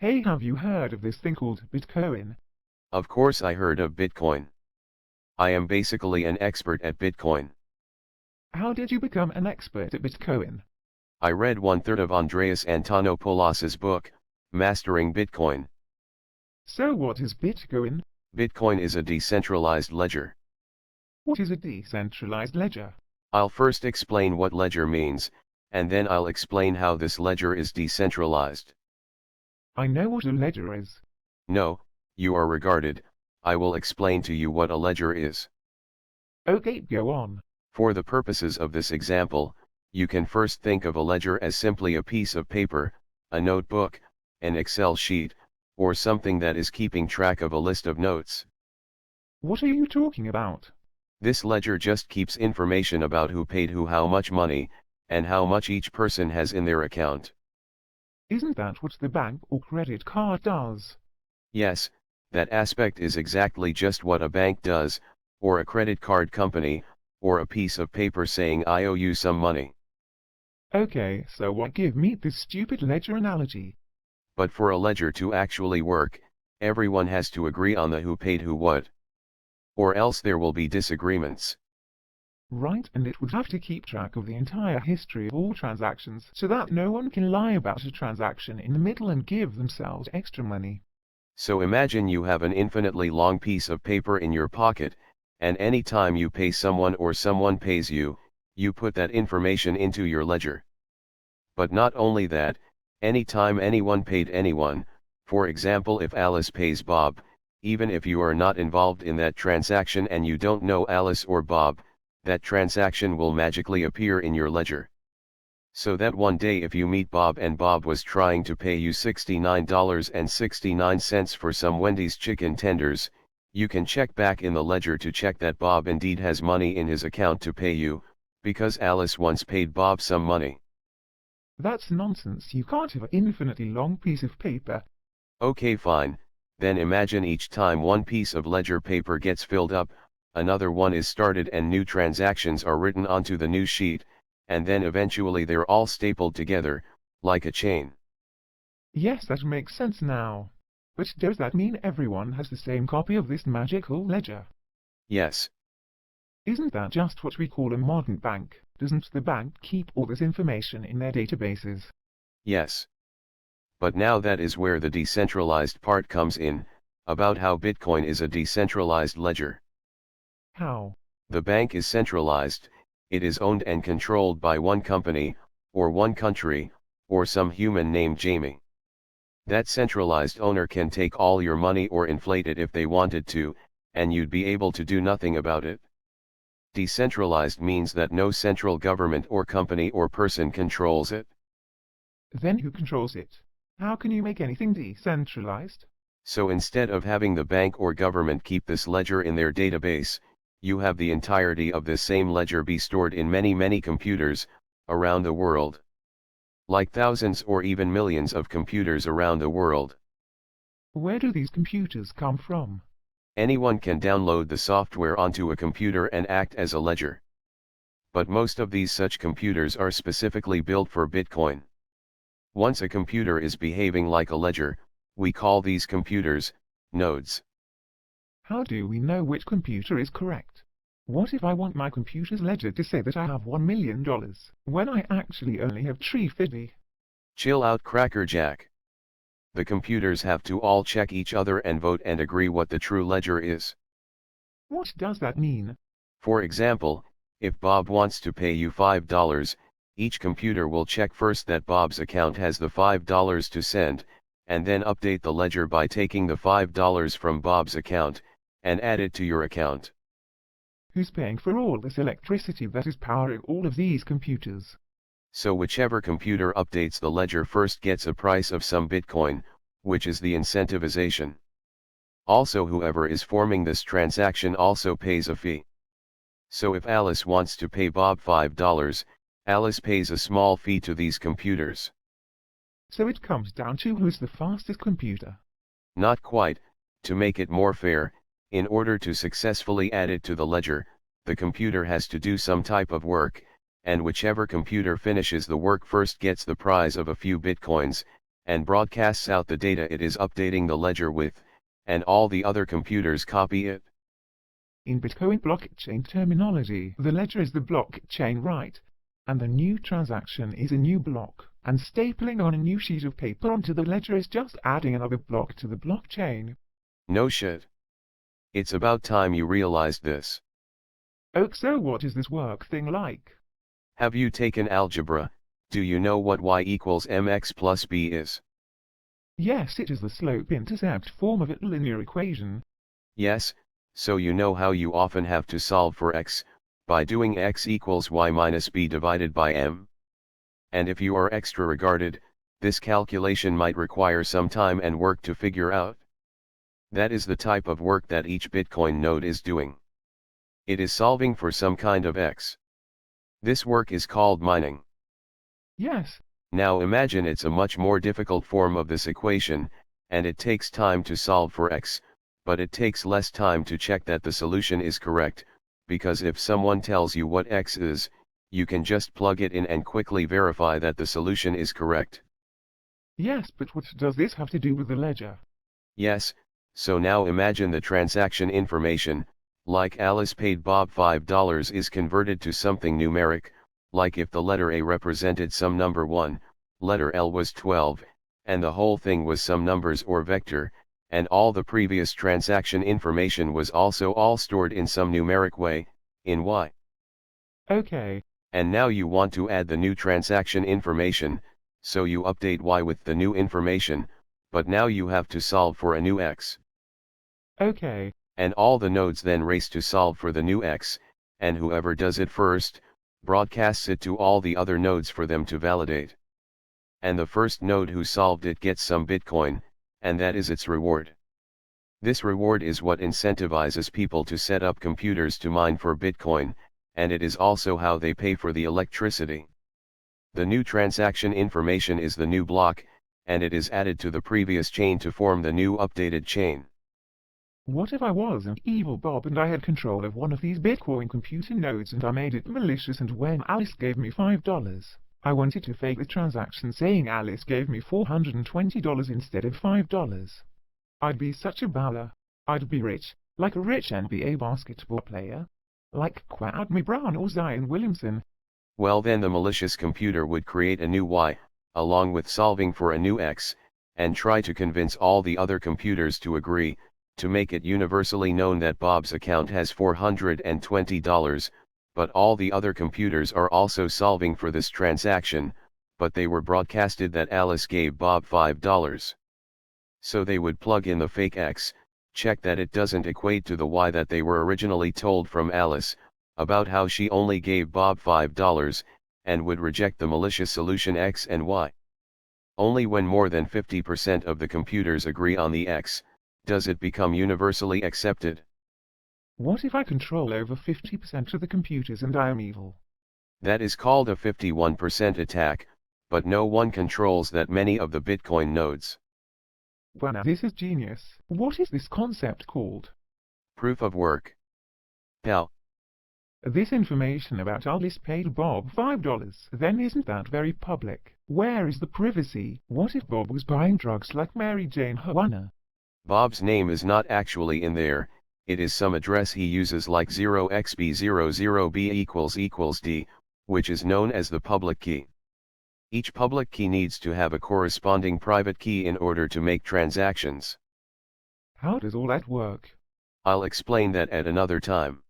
Hey, have you heard of this thing called Bitcoin? Of course I heard of Bitcoin. I am basically an expert at Bitcoin. How did you become an expert at Bitcoin? I read 1/3 of Andreas Antonopoulos' book, Mastering Bitcoin. So what is Bitcoin? Bitcoin is a decentralized ledger. What is a decentralized ledger? I'll first explain what ledger means, and then I'll explain how this ledger is decentralized. I know what a ledger is. No, you are regarded. I will explain to you what a ledger is. Okay, go on. For the purposes of this example, you can first think of a ledger as simply a piece of paper, a notebook, an Excel sheet, or something that is keeping track of a list of notes. What are you talking about? This ledger just keeps information about who paid who how much money, and how much each person has in their account. Isn't that what the bank or credit card does? Yes, that aspect is exactly just what a bank does, or a credit card company, or a piece of paper saying I owe you some money. Okay, so what give me this stupid ledger analogy? But for a ledger to actually work, everyone has to agree on the who paid who what. Or else there will be disagreements. Right, and it would have to keep track of the entire history of all transactions so that no one can lie about a transaction in the middle and give themselves extra money. So imagine you have an infinitely long piece of paper in your pocket, and any time you pay someone or someone pays you, you put that information into your ledger. But not only that, anytime anyone paid anyone, for example if Alice pays Bob, even if you are not involved in that transaction and you don't know Alice or Bob, that transaction will magically appear in your ledger. So that one day if you meet Bob and Bob was trying to pay you $69.69 for some Wendy's chicken tenders, you can check back in the ledger to check that Bob indeed has money in his account to pay you, because Alice once paid Bob some money. That's nonsense. You can't have an infinitely long piece of paper. Okay, fine, then imagine each time one piece of ledger paper gets filled up, another one is started and new transactions are written onto the new sheet, and then eventually they're all stapled together, like a chain. Yes, that makes sense now. But does that mean everyone has the same copy of this magical ledger? Yes. Isn't that just what we call a modern bank? Doesn't the bank keep all this information in their databases? Yes. But now that is where the decentralized part comes in, about how Bitcoin is a decentralized ledger. How? The bank is centralized, it is owned and controlled by one company, or one country, or some human named Jamie. That centralized owner can take all your money or inflate it if they wanted to, and you'd be able to do nothing about it. Decentralized means that no central government or company or person controls it. Then who controls it? How can you make anything decentralized? So instead of having the bank or government keep this ledger in their database, you have the entirety of this same ledger be stored in many computers, around the world. Like thousands or even millions of computers around the world. Where do these computers come from? Anyone can download the software onto a computer and act as a ledger. But most of these such computers are specifically built for Bitcoin. Once a computer is behaving like a ledger, we call these computers nodes. How do we know which computer is correct? What if I want my computer's ledger to say that I have $1 million, when I actually only have $350? Chill out, Crackerjack. The computers have to all check each other and vote and agree what the true ledger is. What does that mean? For example, if Bob wants to pay you $5, each computer will check first that Bob's account has the $5 to send, and then update the ledger by taking the $5 from Bob's account, and add it to your account. Who's paying for all this electricity that is powering all of these computers? So whichever computer updates the ledger first gets a price of some Bitcoin, which is the incentivization. Also whoever is forming this transaction also pays a fee. So if Alice wants to pay Bob $5, Alice pays a small fee to these computers. So it comes down to who's the fastest computer. Not quite. To make it more fair, in order to successfully add it to the ledger, the computer has to do some type of work, and whichever computer finishes the work first gets the prize of a few Bitcoins, and broadcasts out the data it is updating the ledger with, and all the other computers copy it. In Bitcoin blockchain terminology, the ledger is the blockchain, right? And the new transaction is a new block, and stapling on a new sheet of paper onto the ledger is just adding another block to the blockchain. No shit. It's about time you realized this. Oh, so what is this work thing like? Have you taken algebra? Do you know what y equals mx plus b is? Yes, it is the slope-intercept form of a linear equation. Yes, so you know how you often have to solve for x, by doing x equals y minus b divided by m. And if you are extra regarded, this calculation might require some time and work to figure out. That is the type of work that each Bitcoin node is doing. It is solving for some kind of x. This work is called mining. Yes. Now imagine it's a much more difficult form of this equation, and it takes time to solve for x, but it takes less time to check that the solution is correct, because if someone tells you what x is, you can just plug it in and quickly verify that the solution is correct. Yes, but what does this have to do with the ledger? Yes, so now imagine the transaction information, like Alice paid Bob $5, is converted to something numeric, like if the letter A represented some number 1, letter L was 12, and the whole thing was some numbers or vector, and all the previous transaction information was also all stored in some numeric way, in Y. Okay. And now you want to add the new transaction information, so you update Y with the new information, but now you have to solve for a new X. Okay. And all the nodes then race to solve for the new X, and whoever does it first, broadcasts it to all the other nodes for them to validate. And the first node who solved it gets some Bitcoin, and that is its reward. This reward is what incentivizes people to set up computers to mine for Bitcoin, and it is also how they pay for the electricity. The new transaction information is the new block, and it is added to the previous chain to form the new updated chain. What if I was an evil Bob and I had control of one of these Bitcoin computer nodes and I made it malicious, and when Alice gave me $5, I wanted to fake the transaction saying Alice gave me $420 instead of $5. I'd be such a baller. I'd be rich, like a rich NBA basketball player. Like Kwame Brown or Zion Williamson. Well, then the malicious computer would create a new Y, along with solving for a new X, and try to convince all the other computers to agree, to make it universally known that Bob's account has $420, but all the other computers are also solving for this transaction, but they were broadcasted that Alice gave Bob $5. So they would plug in the fake X, check that it doesn't equate to the Y that they were originally told from Alice, about how she only gave Bob $5, and would reject the malicious solution X and Y. Only when more than 50% of the computers agree on the X, does it become universally accepted. What if I control over 50% of the computers and I am evil? That is called a 51% attack, but no one controls that many of the Bitcoin nodes. Well, now this is genius. What is this concept called? Proof of work. PAL. This information about Alice paid Bob $5, then isn't that very public? Where is the privacy? What if Bob was buying drugs like Mary Jane Joanna? Bob's name is not actually in there, it is some address he uses like 0xb00b == which is known as the public key. Each public key needs to have a corresponding private key in order to make transactions. How does all that work? I'll explain that at another time.